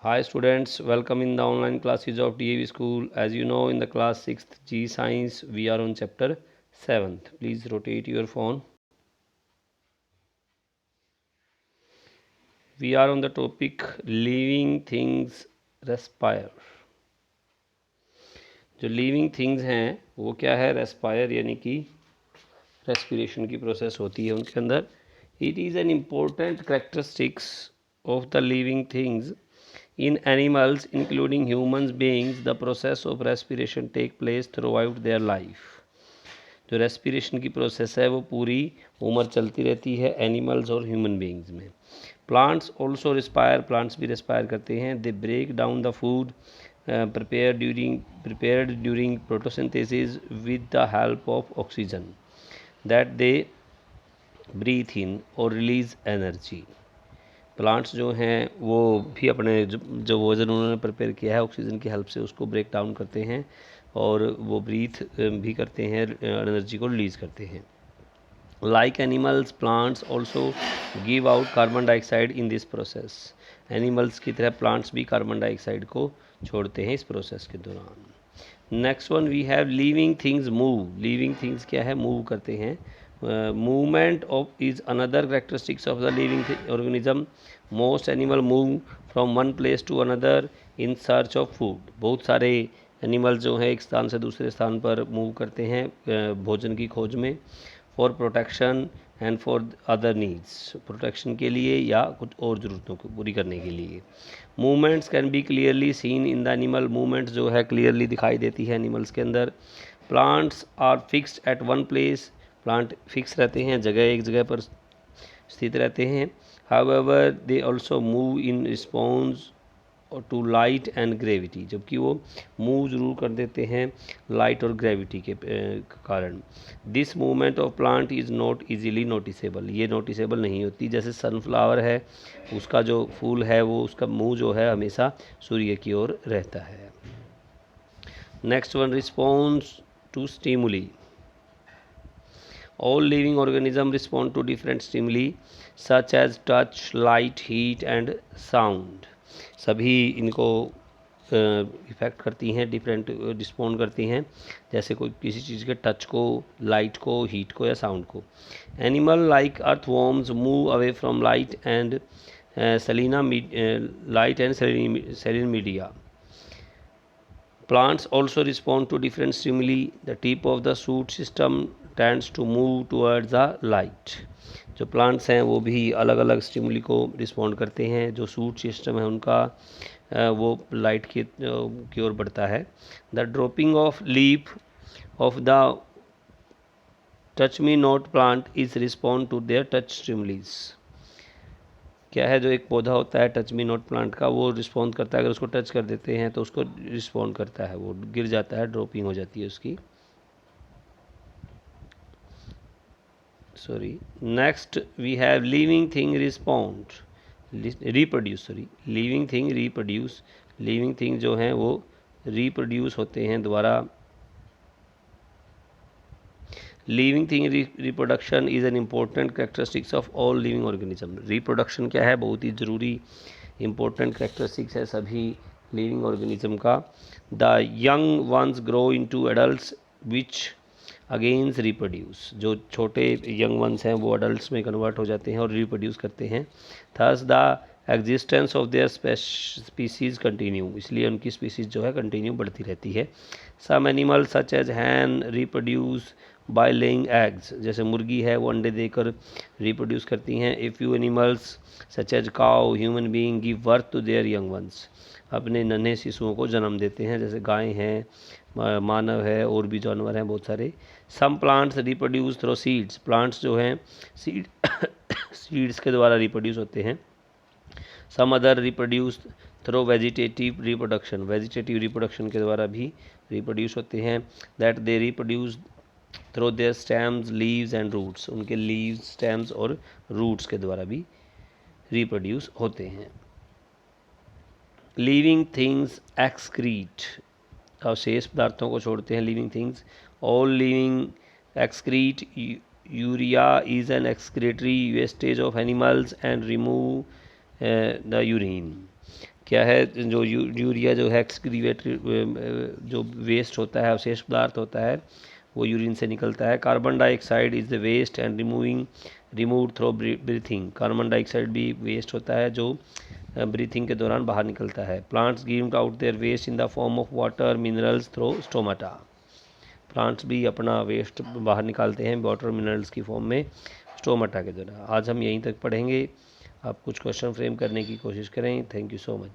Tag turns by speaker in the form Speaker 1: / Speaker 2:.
Speaker 1: Hi students, welcome in the online classes of DAV school. As you know, in the class 6th G Science, we are on chapter 7th. Please rotate your phone. We are on the topic living things respire. जो living things हैं वो क्या है? Respire यानी कि respiration की process होती है उनके अंदर. It is an important characteristics of the living things. In animals, including human beings, the process of respiration take place throughout their life. जो रेस्पिरेशन की प्रोसेस है वो पूरी उम्र चलती रहती है एनिमल्स और ह्यूमन बींग्स में. प्लांट्स ऑल्सो रिस्पायर, प्लांट्स भी रिस्पायर करते हैं. They break down the food prepared during photosynthesis with the help of oxygen that they breathe in or release energy. Plants जो हैं वो भी अपने जो भोजन उन्होंने प्रिपेयर किया है ऑक्सीजन की हेल्प से उसको ब्रेक डाउन करते हैं और वो ब्रीथ भी करते हैं, एनर्जी को रिलीज़ करते हैं. Like animals, plants also give out carbon dioxide in this process. Animals की तरह प्लांट्स भी कार्बन डाइऑक्साइड को छोड़ते हैं इस प्रोसेस के दौरान. Next one we have living things move. Living things क्या है? मूव करते हैं. movement of is another characteristics of the living organism. Most animal move from one place to another in search of food. बहुत सारे animal जो हैं एक स्थान से दूसरे स्थान पर मूव करते हैं भोजन की खोज में. For protection and for other needs, protection के लिए या कुछ और ज़रूरतों को पूरी करने के लिए. Movements can be clearly seen in the animal. Movements जो है क्लियरली दिखाई देती है एनिमल्स के अंदर. Plants are fixed at one place. Plant fix रहते हैं, एक जगह पर स्थित रहते हैं. However they also move in response to light and gravity, जबकि वो मूव ज़रूर कर देते हैं लाइट और ग्रेविटी के कारण. This movement of plant is not easily noticeable. ये नोटिसेबल नहीं होती. जैसे सनफ्लावर है, उसका जो फूल है वो उसका मुंह जो है हमेशा सूर्य की ओर रहता है. Next one, response to stimuli. All living organisms respond to different stimuli such as touch, light, heat and sound. सभी इनको इफ़ेक्ट करती हैं, डिफरेंट रिस्पॉन्ड करती हैं, जैसे कोई किसी चीज़ के टच को, लाइट को, हीट को या साउंड को. Animal like earthworms move away from light and saline media. Plants also respond to different stimuli. The tip of the shoot system tends to move towards the light. जो plants हैं वो भी अलग अलग stimuli को respond करते हैं. जो सूट सिस्टम है उनका वो लाइट की ओर बढ़ता है. The dropping of leaf of the touch me not plant is respond to their touch stimulis. क्या है? जो एक पौधा होता है टच मी नॉट प्लांट का, वो रिस्पॉन्ड करता है. अगर उसको टच कर देते हैं तो उसको रिस्पॉन्ड करता है, वो गिर जाता है, ड्रॉपिंग हो जाती है उसकी. Sorry. Next we have living thing respond reproduce. Living thing reproduce. Living thing जो हैं वो रिप्रोड्यूस होते हैं दोबारा. Living thing reproduction is an important characteristics of all living organism. Reproduction क्या है? बहुत ही ज़रूरी इम्पोर्टेंट करेक्टरिस्टिक्स है सभी लिविंग ऑर्गेनिज्म का. The young ones grow into adults which against reproduce. जो छोटे यंग वंस हैं वो एडल्ट्स में कन्वर्ट हो जाते हैं और रिप्रोड्यूस करते हैं. Thus the existence of their species continue. इसलिए उनकी स्पीसीज़ जो है कंटिन्यू बढ़ती रहती है. Some animal such as hen reproduce by laying eggs. जैसे मुर्गी है वो अंडे देकर रिप्रोड्यूस करती हैं. A few animals such as cow, human being give birth to their young ones. अपने नन्हे शिशुओं को जन्म देते हैं, जैसे गाय हैं, मानव है, और भी जानवर हैं बहुत सारे. Some plants reproduce through seeds. Plants जो हैं सीड्स के द्वारा रिप्रोड्यूस होते हैं. Some other reproduce through vegetative reproduction. Vegetative reproduction के द्वारा भी रिप्रोड्यूस होते हैं. That they reproduce through their stems, leaves and roots. उनके लीव्स, स्टेम्स और रूट्स के द्वारा भी रिप्रोड्यूस होते हैं. Living things excrete. अवशेष पदार्थों को छोड़ते हैं living things. All living excrete. Urea is an excretory wastage of animals and remove the urine. क्या है, जो यूरिया जो है एक्सक्रीवेटरी जो वेस्ट होता है, अवशेष पदार्थ होता है, वो यूरिन से निकलता है। Carbon dioxide is the waste and removed through breathing. Carbon dioxide भी वेस्ट होता है जो ब्रीथिंग के दौरान बाहर निकलता है। Plants give out their waste in the form of water minerals through stomata. Plants भी अपना वेस्ट बाहर निकालते हैं वाटर मिनरल्स की फॉर्म में स्टोमाटा के द्वारा। आज हम यहीं तक पढ़ेंगे। आप कुछ क्वेश्चन फ्रेम करने की कोशिश करें। Thank you so much.